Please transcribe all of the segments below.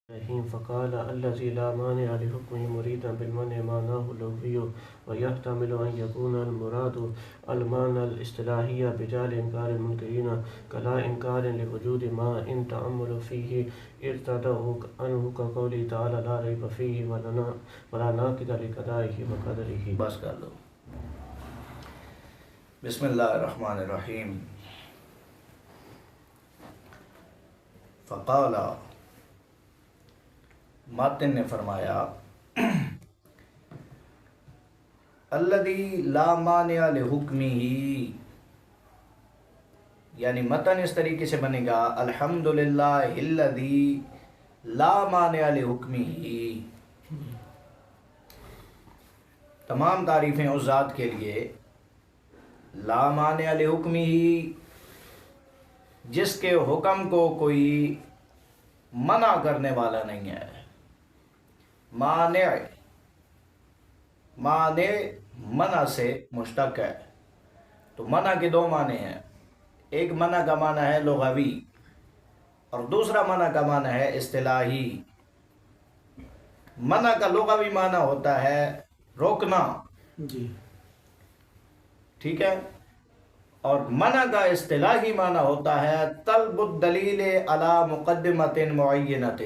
الرحيم فقال الذي لا مانع لحكمه مريدا بالمنع معناه اللغوي ويحتمل أن يكون المراد المعنى الاصطلاحي بجعل إنكار المنكرين كلا إنكار لوجود ما إن تأمل فيه ارتداه عنه كقوله تعالى لا ريب فيه ولا ناقض لقضائه وقدره. بس کر لو. بسم اللہ الرحمن الرحیم. فقال، ماتن نے فرمایا، الذی لا مانع لحکمہ، یعنی متن اس طریقے سے بنے گا الحمدللہ الذی لا مانع لحکمہ، تمام تعریفیں اس ذات کے لیے لا مانع لحکمہ، جس کے حکم کو کوئی منع کرنے والا نہیں ہے. مانع منع سے مشتق ہے، تو منع کے دو معنی ہیں. ایک منع کا معنی ہے لغوی اور دوسرا منع کا معنی ہے اصطلاحی. منع کا لغوی معنی ہوتا ہے روکنا، جی ٹھیک ہے، اور منع کا اصطلاحی معنی ہوتا ہے طلب الدلیل علی مقدمۃ معینۃ.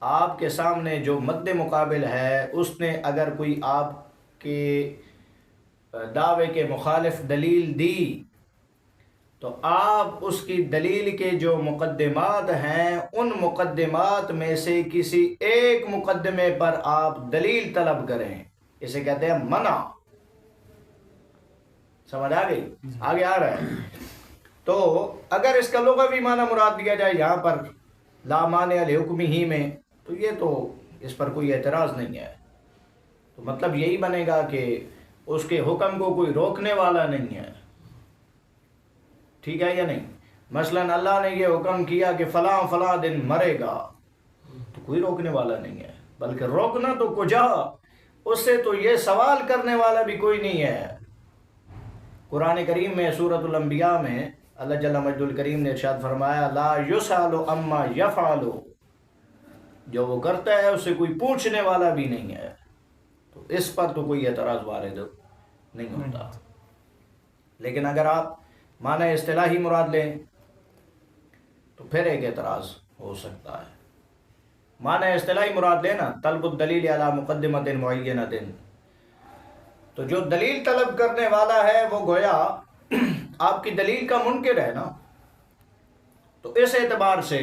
آپ کے سامنے جو مد مقابل ہے اس نے اگر کوئی آپ کے دعوے کے مخالف دلیل دی تو آپ اس کی دلیل کے جو مقدمات ہیں ان مقدمات میں سے کسی ایک مقدمے پر آپ دلیل طلب کریں. اسے کہتے ہیں منع. سمجھ آ گئی؟ آگے آ رہا ہے. تو اگر اس کا لغوی معنی مراد دیا جائے یہاں پر لا مانع لحکمہ میں، تو یہ تو اس پر کوئی اعتراض نہیں ہے. تو مطلب یہی بنے گا کہ اس کے حکم کو کوئی روکنے والا نہیں ہے. ٹھیک ہے یا نہیں؟ مثلا اللہ نے یہ حکم کیا کہ فلاں فلاں دن مرے گا، تو کوئی روکنے والا نہیں ہے. بلکہ روکنا تو کجا، اس سے تو یہ سوال کرنے والا بھی کوئی نہیں ہے. قرآن کریم میں سورۃ الانبیاء میں اللہ جل مجد الکریم نے ارشاد فرمایا لا یسأل عما یفعل، جو وہ کرتا ہے اس سے کوئی پوچھنے والا بھی نہیں ہے. تو اس پر تو کوئی اعتراض وارد نہیں ہوتا. لیکن اگر آپ معنی اصطلاحی مراد لیں تو پھر ایک اعتراض ہو سکتا ہے. معنی اصطلاحی مراد لینا طلب الدلیل علی مقدمۃ معینۃ، تو جو دلیل طلب کرنے والا ہے وہ گویا آپ کی دلیل کا منکر ہے نا. تو اس اعتبار سے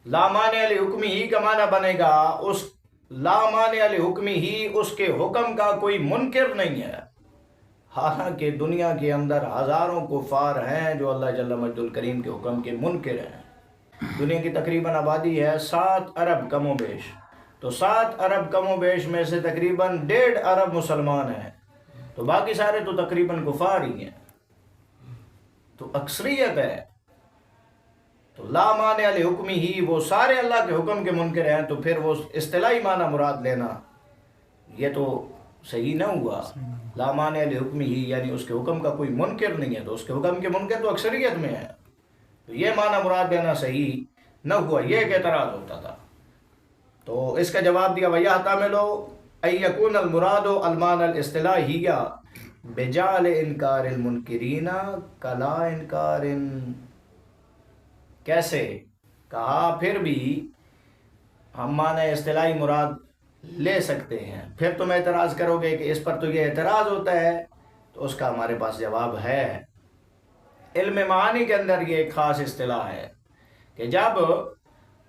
لا مانع لحکمہ ہی کا معنی بنے گا اس لا مانع لحکمہ ہی، اس کے حکم کا کوئی منکر نہیں ہے. حالانکہ دنیا کے اندر ہزاروں کفار ہیں جو اللہ جل مجد الکریم کے حکم کے منکر ہیں. دنیا کی تقریباً آبادی ہے 7 ارب کم و بیش، تو 7 ارب کم و بیش میں سے تقریباً 1.5 ارب مسلمان ہیں، تو باقی سارے تو تقریباً کفار ہی ہیں. تو اکثریت ہے. تو لا مانع لحکمہ ہی، وہ سارے اللہ کے حکم کے منکر ہیں. تو پھر وہ اصطلاحی معنی مراد لینا یہ تو صحیح نہ ہوا. لا مانع لحکمہ ہی یعنی اس کے حکم کا کوئی منکر نہیں ہے، تو اس کے حکم کے منکر تو اکثریت میں ہے. تو یہ معنی مراد دینا صحیح نہ ہوا، یہ ایک اعتراض ہوتا تھا. تو اس کا جواب دیا وَيَحْتَمِلُ أَن يَكُونَ الْمُرَادُ الْمَعنَى الْاصْطِلَاحِيَّ بِجَعْلِ إِنْكَارِ الْمُنْكِرِينَ كَلَا إِنْكَارٍ. کیسے؟ کہا پھر بھی ہم معنی اصطلاحی مراد لے سکتے ہیں. پھر تم اعتراض کرو گے کہ اس پر تو یہ اعتراض ہوتا ہے، تو اس کا ہمارے پاس جواب ہے. علم معانی کے اندر یہ ایک خاص اصطلاح ہے کہ جب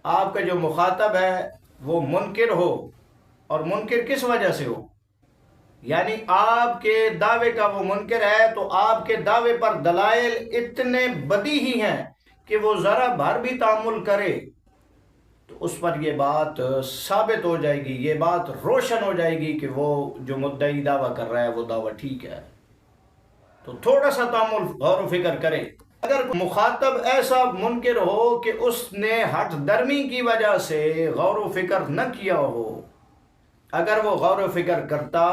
آپ کا جو مخاطب ہے وہ منکر ہو، اور منکر کس وجہ سے ہو، یعنی آپ کے دعوے کا وہ منکر ہے تو آپ کے دعوے پر دلائل اتنے بدیہی ہیں کہ وہ ذرا بھر بھی تأمل کرے تو اس پر یہ بات ثابت ہو جائے گی، یہ بات روشن ہو جائے گی کہ وہ جو مدعی دعویٰ کر رہا ہے وہ دعویٰ ٹھیک ہے. تو تھوڑا سا تأمل غور و فکر کرے. اگر مخاطب ایسا منکر ہو کہ اس نے ہٹ درمی کی وجہ سے غور و فکر نہ کیا ہو، اگر وہ غور و فکر کرتا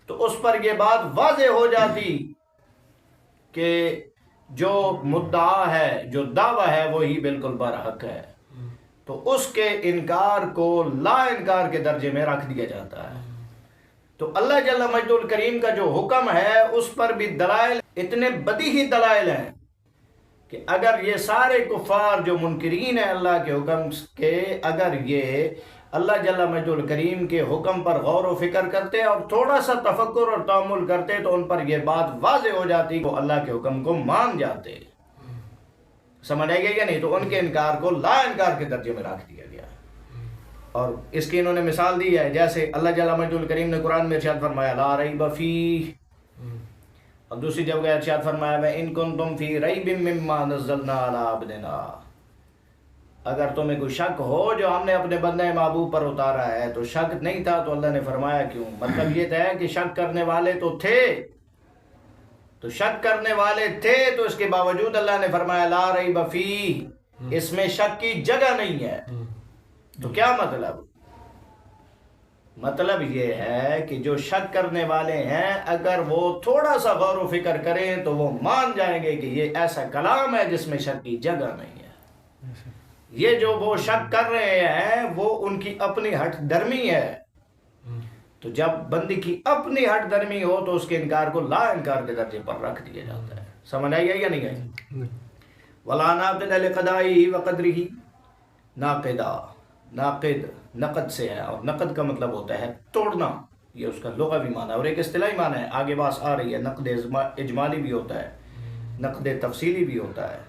تو اس پر یہ بات واضح ہو جاتی کہ جو مدعا ہے، جو دعویٰ ہے وہی بالکل برحق ہے. تو اس کے انکار کو لا انکار کے درجے میں رکھ دیا جاتا ہے۔ تو اللہ جل مجد الکریم کا جو حکم ہے اس پر بھی دلائل اتنے بدیہی دلائل ہیں کہ اگر یہ سارے کفار جو منکرین ہیں اللہ کے حکم کے، اگر یہ اللہ جل مجد الکریم کے حکم پر غور و فکر کرتے اور تھوڑا سا تفکر اور تأمل کرتے تو ان پر یہ بات واضح ہو جاتی کہ وہ اللہ کے حکم کو مان جاتے۔ سمجھ آئے گا یا نہیں؟ تو ان کے انکار کو لا انکار کے درجے میں رکھ دیا گیا، اور اس کی انہوں نے مثال دی ہے، جیسے اللہ جل مجد الکریم نے قرآن میں ارشاد فرمایا لا ریب فیہ، اور دوسری جگہ ارشاد فرمایا وَإِن كُنتُمْ فِي رَيْبٍ مِّمَّا نَزَّلْنَا عَلَىٰ عَبْدِنَا، اگر تمہیں کوئی شک ہو جو ہم نے اپنے بندے محبوب پر اتارا ہے، تو شک نہیں تھا تو اللہ نے فرمایا کیوں؟ مطلب یہ تھا کہ شک کرنے والے تو تھے، تو شک کرنے والے تھے تو اس کے باوجود اللہ نے فرمایا لا ریب فیہ، اس میں شک کی جگہ نہیں ہے۔ تو کیا مطلب یہ ہے کہ جو شک کرنے والے ہیں اگر وہ تھوڑا سا غور و فکر کریں تو وہ مان جائیں گے کہ یہ ایسا کلام ہے جس میں شک کی جگہ نہیں ہے۔ یہ جو وہ شک کر رہے ہیں وہ ان کی اپنی ہٹ درمی ہے، تو جب بندی کی اپنی ہٹ درمی ہو تو اس کے انکار کو لا انکار کے درجے پر رکھ دیا جاتا ہے۔ سمجھ آئی ہے یا نہیں آئی؟ وَلَا نَاقِدَ لِقَضَائِهِ وَقَدْرِهِ، ناقد نقد سے ہے، اور نقد کا مطلب ہوتا ہے توڑنا، یہ اس کا لغوی معنی ہے، اور ایک اصطلاحی معنی ہے، آگے باس آ رہی ہے، نقد اجمالی بھی ہوتا ہے، نقد تفصیلی بھی ہوتا ہے،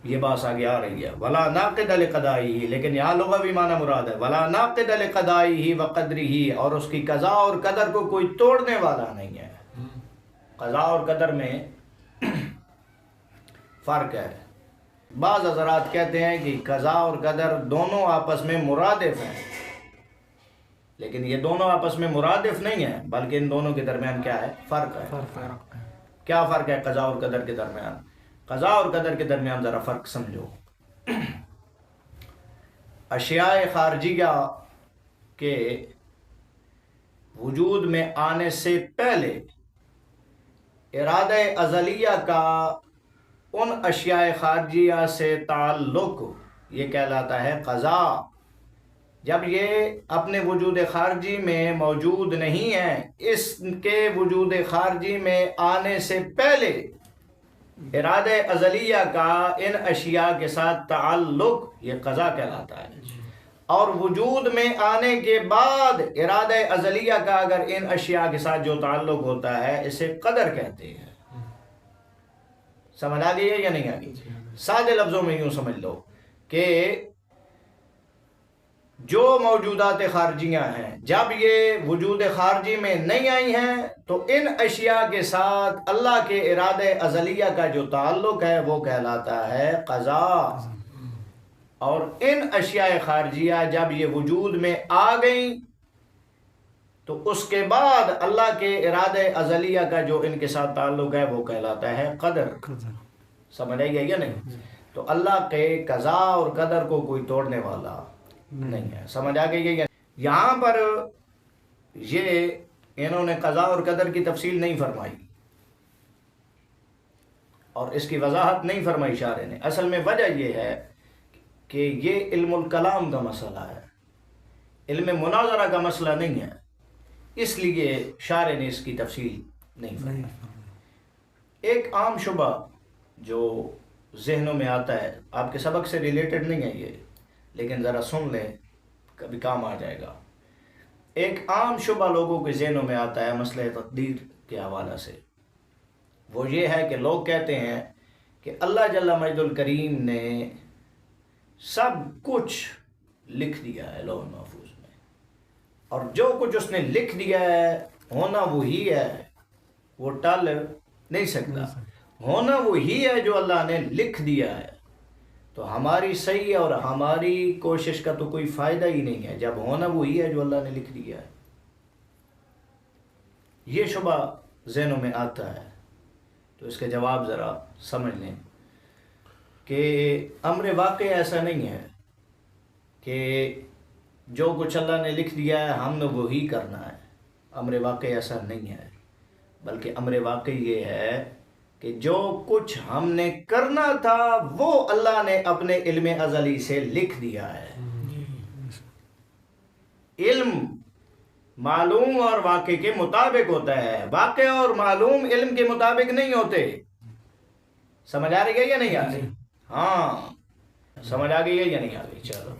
یہ بات آگے آ رہی ہے۔ ولا ناقد لقضائہ، لیکن یہاں لغوی معنی مراد ہے ولا ناقد لقضائہ وقدرہ، اور اس کی قضاء اور قدر کو کوئی توڑنے والا نہیں ہے۔ قضاء اور قدر میں فرق ہے۔ بعض حضرات کہتے ہیں کہ قضاء اور قدر دونوں آپس میں مرادف ہیں، لیکن یہ دونوں آپس میں مرادف نہیں ہیں، بلکہ ان دونوں کے درمیان کیا ہے؟ فرق ہے۔ کیا فرق ہے قضاء اور قدر کے درمیان؟ قضاء اور قدر کے درمیان ذرا فرق سمجھو۔ اشیاء خارجیہ کے وجود میں آنے سے پہلے ارادہ ازلیہ کا ان اشیاء خارجیہ سے تعلق یہ کہلاتا ہے قضاء۔ جب یہ اپنے وجود خارجی میں موجود نہیں ہیں، اس کے وجود خارجی میں آنے سے پہلے ارادہ ازلیہ کا ان اشیاء کے ساتھ تعلق یہ قضاء کہلاتا ہے، اور وجود میں آنے کے بعد ارادہ ازلیہ کا اگر ان اشیاء کے ساتھ جو تعلق ہوتا ہے اسے قدر کہتے ہیں۔ سمجھ آ گئی ہے یا نہیں آ گئی؟ سادے لفظوں میں یوں سمجھ لو کہ جو موجودات خارجیاں ہیں جب یہ وجود خارجی میں نہیں آئی ہیں تو ان اشیاء کے ساتھ اللہ کے ارادہ ازلیہ کا جو تعلق ہے وہ کہلاتا ہے قضاء، اور ان اشیاء خارجیہ جب یہ وجود میں آ گئیں تو اس کے بعد اللہ کے ارادہ ازلیہ کا جو ان کے ساتھ تعلق ہے وہ کہلاتا ہے قدر۔ سمجھ آئی گئی یا نہیں؟ تو اللہ کے قضاء اور قدر کو کوئی توڑنے والا نہیں ہے۔ سمجھ آ گئی ہے؟ یہاں پر یہ انہوں نے قضاء اور قدر کی تفصیل نہیں فرمائی اور اس کی وضاحت نہیں فرمائی شارح نے۔ اصل میں وجہ یہ ہے کہ یہ علم الکلام کا مسئلہ ہے، علم مناظرہ کا مسئلہ نہیں ہے، اس لیے شارح نے اس کی تفصیل نہیں فرمائی۔ ایک عام شبہ جو ذہنوں میں آتا ہے، آپ کے سبق سے ریلیٹڈ نہیں ہے یہ، لیکن ذرا سن لیں کبھی کام آ جائے گا۔ ایک عام شبہ لوگوں کے ذہنوں میں آتا ہے مسئلہ تقدیر کے حوالہ سے، وہ یہ ہے کہ لوگ کہتے ہیں کہ اللہ جل مجد الکریم نے سب کچھ لکھ دیا ہے لوح محفوظ میں، اور جو کچھ اس نے لکھ دیا ہے ہونا وہی ہے، وہ ٹل نہیں سکتا، ہونا وہی ہے جو اللہ نے لکھ دیا ہے، تو ہماری صحیح اور ہماری کوشش کا تو کوئی فائدہ ہی نہیں ہے جب ہونا وہی ہے جو اللہ نے لکھ دیا ہے۔ یہ شبہ ذہنوں میں آتا ہے، تو اس کے جواب ذرا سمجھ لیں کہ امر واقع ایسا نہیں ہے کہ جو کچھ اللہ نے لکھ دیا ہے ہم نے وہی کرنا ہے، امر واقع ایسا نہیں ہے، بلکہ امر واقع یہ ہے کہ جو کچھ ہم نے کرنا تھا وہ اللہ نے اپنے علم ازلی سے لکھ دیا ہے. علم معلوم اور واقع کے مطابق ہوتا ہے، واقع اور معلوم علم کے مطابق نہیں ہوتے. سمجھ آ رہی ہے یا نہیں آ رہی؟ ہاں سمجھ آ گئی ہے یا نہیں آ رہی؟ چلو